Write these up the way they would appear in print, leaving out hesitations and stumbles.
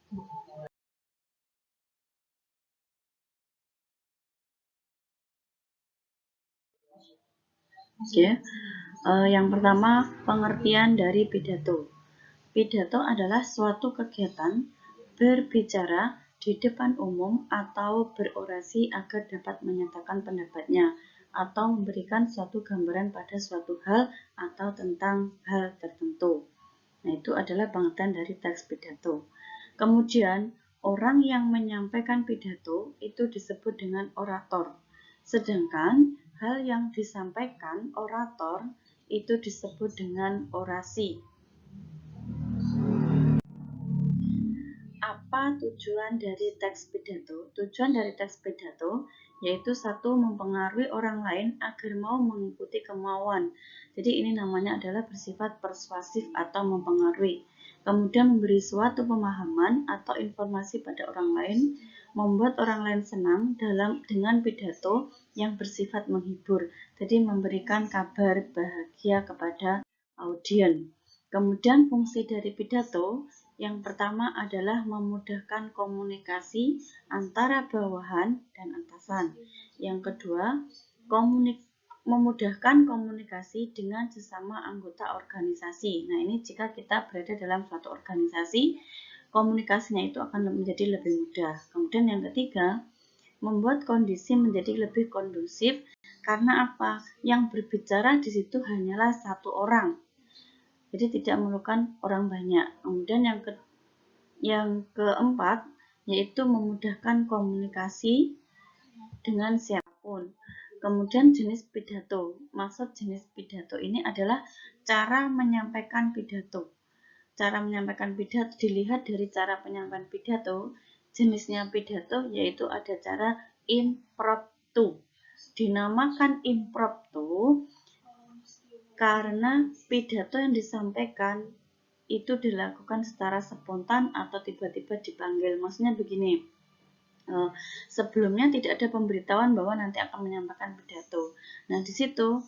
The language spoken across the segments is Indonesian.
Oke, yang pertama pengertian dari pidato. Pidato adalah suatu kegiatan berbicara di depan umum atau berorasi agar dapat menyatakan pendapatnya atau memberikan suatu gambaran pada suatu hal atau tentang hal tertentu. Nah, itu adalah pengertian dari teks pidato. Kemudian, orang yang menyampaikan pidato itu disebut dengan orator. Sedangkan hal yang disampaikan orator itu disebut dengan orasi. Apa tujuan dari teks pidato? Tujuan dari teks pidato yaitu satu, mempengaruhi orang lain agar mau mengikuti kemauan. Jadi ini namanya adalah bersifat persuasif atau mempengaruhi. Kemudian memberi suatu pemahaman atau informasi pada orang lain, membuat orang lain senang dengan pidato yang bersifat menghibur. Jadi memberikan kabar bahagia kepada audiens. Kemudian fungsi dari pidato yang pertama adalah memudahkan komunikasi antara bawahan dan atasan. Yang kedua, memudahkan komunikasi dengan sesama anggota organisasi. Nah, ini jika kita berada dalam suatu organisasi, komunikasinya itu akan menjadi lebih mudah. Kemudian yang ketiga, membuat kondisi menjadi lebih kondusif karena apa? Yang berbicara di situ hanyalah satu orang. Jadi tidak memerlukan orang banyak. Kemudian yang keempat yaitu memudahkan komunikasi dengan siapapun. Kemudian jenis pidato. Maksud jenis pidato ini adalah cara menyampaikan pidato. Cara menyampaikan pidato dilihat dari cara penyampaian pidato. Jenisnya pidato yaitu ada cara impromptu. Dinamakan impromptu karena pidato yang disampaikan itu dilakukan secara spontan atau tiba-tiba dipanggil. Maksudnya begini, sebelumnya tidak ada pemberitahuan bahwa nanti akan menyampaikan pidato. Nah, di situ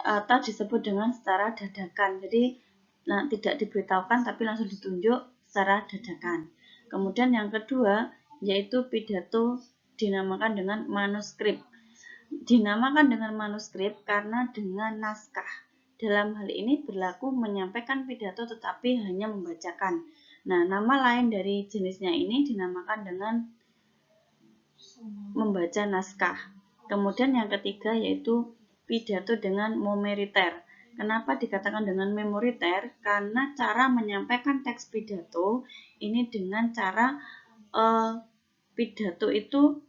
atau disebut dengan secara dadakan. Jadi tidak diberitahukan tapi langsung ditunjuk secara dadakan. Kemudian yang kedua yaitu pidato dinamakan dengan manuskrip. Dinamakan dengan manuskrip karena dengan naskah. Dalam hal ini berlaku menyampaikan pidato tetapi hanya membacakan. Nah, nama lain dari jenisnya ini dinamakan dengan membaca naskah. Kemudian yang ketiga yaitu pidato dengan memoriter. Kenapa dikatakan dengan memoriter? Karena cara menyampaikan teks pidato ini dengan cara pidato itu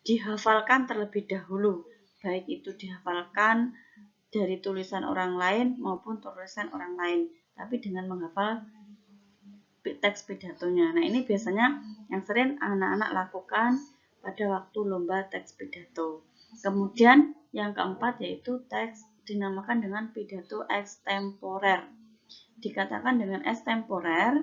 dihafalkan terlebih dahulu, baik itu dihafalkan dari tulisan orang lain maupun tulisan orang lain, tapi dengan menghafal teks pidatonya. Nah, ini biasanya yang sering anak-anak lakukan pada waktu lomba teks pidato. Kemudian yang keempat yaitu teks dinamakan dengan pidato ekstemporer. Dikatakan dengan ekstemporer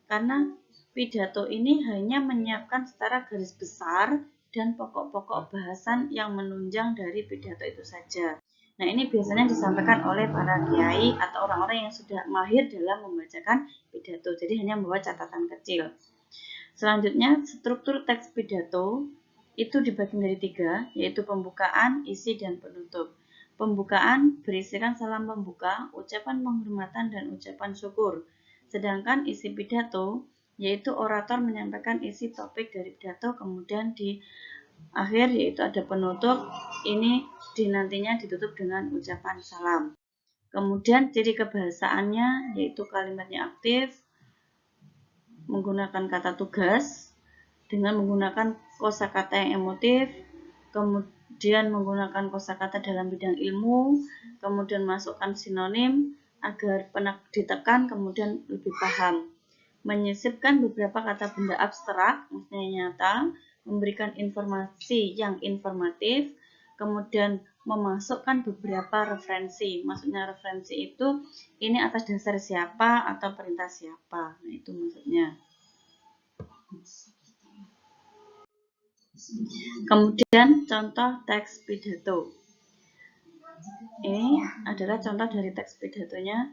karena pidato ini hanya menyiapkan secara garis besar dan pokok-pokok bahasan yang menunjang dari pidato itu saja. Nah, ini biasanya disampaikan oleh para kiai atau orang-orang yang sudah mahir dalam membacakan pidato. Jadi hanya membawa catatan kecil. Selanjutnya, struktur teks pidato itu dibagi menjadi 3, yaitu pembukaan, isi, dan penutup. Pembukaan berisikan salam pembuka, ucapan penghormatan, dan ucapan syukur. Sedangkan isi pidato yaitu orator menyampaikan isi topik dari pidato, kemudian di akhir yaitu ada penutup, ini nantinya ditutup dengan ucapan salam. Kemudian ciri kebahasaannya yaitu kalimatnya aktif, menggunakan kata tugas, dengan menggunakan kosakata yang emotif, kemudian menggunakan kosakata dalam bidang ilmu, kemudian masukkan sinonim agar ditekan kemudian lebih paham. Menyisipkan beberapa kata benda abstrak, maksudnya nyata, memberikan informasi yang informatif, kemudian memasukkan beberapa referensi. Maksudnya referensi itu ini atas dasar siapa atau perintah siapa. Nah, itu maksudnya. Kemudian contoh teks pidato. Ini adalah contoh dari teks pidatonya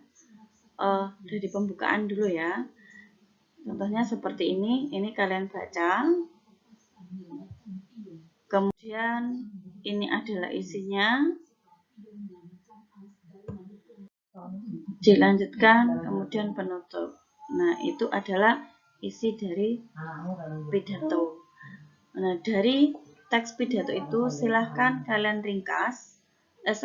dari pembukaan dulu ya. Contohnya seperti ini kalian baca. Kemudian ini adalah isinya. Dilanjutkan, kemudian penutup. Nah, itu adalah isi dari pidato. Nah, dari teks pidato itu silahkan kalian ringkas,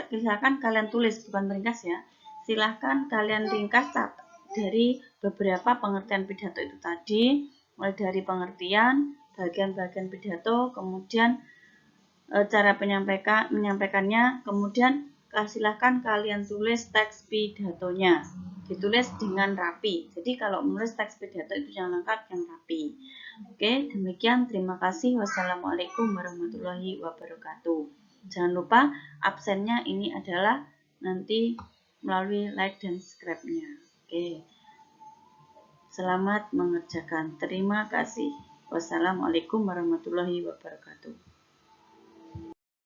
silahkan kalian tulis, bukan ringkas ya. Silahkan kalian ringkas dari beberapa pengertian pidato itu tadi, mulai dari pengertian, bagian-bagian pidato, kemudian cara menyampaikannya, kemudian silahkan kalian tulis teks pidatonya. Ditulis dengan rapi. Jadi kalau menulis teks pidato itu yang lengkap, yang rapi. Oke, demikian. Terima kasih. Wassalamualaikum warahmatullahi wabarakatuh. Jangan lupa absennya ini adalah nanti melalui like dan subscribe-nya. Oke. Selamat mengerjakan. Terima kasih. Wassalamualaikum warahmatullahi wabarakatuh.